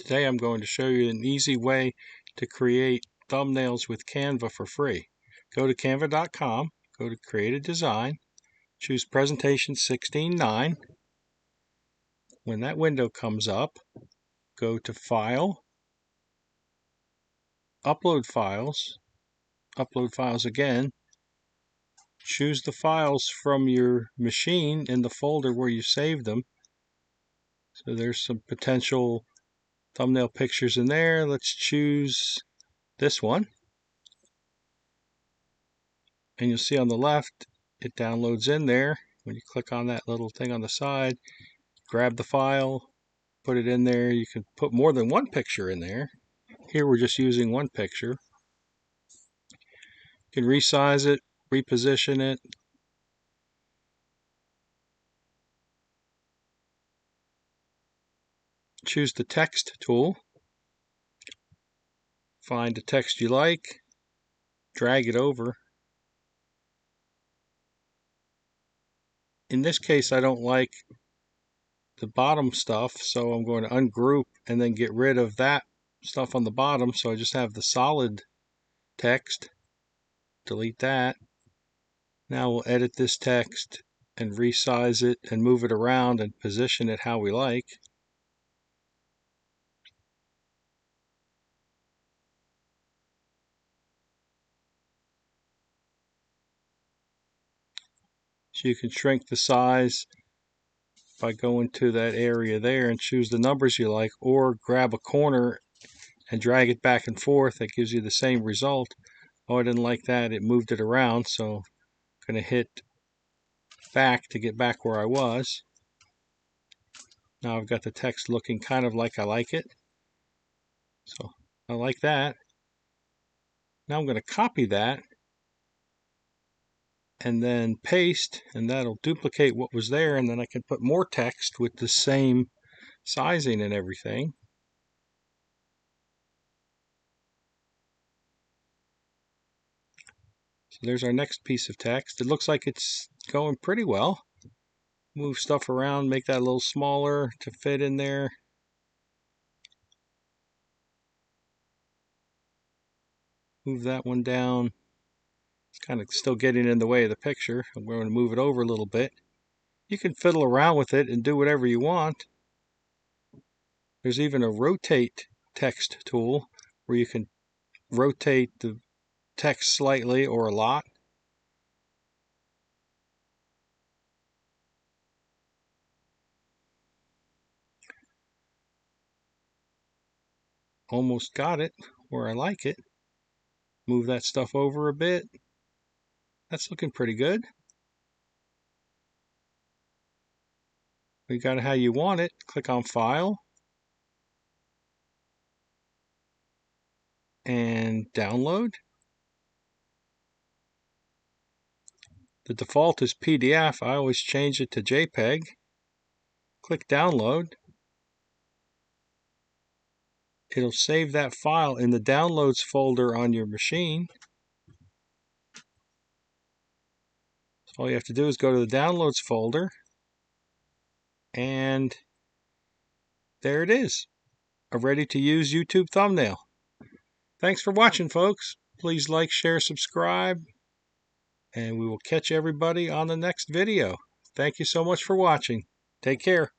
Today I'm going to show you an easy way to create thumbnails with Canva for free. Go to canva.com, go to Create a Design, choose Presentation 16:9. When that window comes up, go to File, Upload Files again. Choose the files from your machine in the folder where you saved them. So there's some potential thumbnail pictures in there. Let's choose this one. And you'll see on the left, it downloads in there. When you click on that little thing on the side, grab the file, put it in there. You can put more than one picture in there. Here we're just using one picture. You can resize it, reposition it. Choose the text tool. Find the text you like, drag it over. In this case, I don't like the bottom stuff, so I'm going to ungroup and then get rid of that stuff on the bottom, so I just have the solid text. Delete that. Now we'll edit this text and resize it and move it around and position it how we like. So you can shrink the size by going to that area there and choose the numbers you like, or grab a corner and drag it back and forth. That gives you the same result. Oh, I didn't like that. It moved it around, so I'm going to hit back to get back where I was. Now I've got the text looking kind of like I like it. So I like that. Now I'm going to copy that and then paste, and that'll duplicate what was there, and then I can put more text with the same sizing and everything. So there's our next piece of text. It looks like it's going pretty well. Move stuff around, make that a little smaller to fit in there. Move that one down. It's kind of still getting in the way of the picture. I'm going to move it over a little bit. You can fiddle around with it and do whatever you want. There's even a rotate text tool where you can rotate the text slightly or a lot. Almost got it where I like it. Move that stuff over a bit. That's looking pretty good. We got it how you want it. Click on File and Download. The default is PDF. I always change it to JPEG. Click Download. It'll save that file in the Downloads folder on your machine. So all you have to do is go to the Downloads folder, and there it is, a ready-to-use YouTube thumbnail. Thanks for watching, folks. Please like, share, subscribe, and we will catch everybody on the next video. Thank you so much for watching. Take care.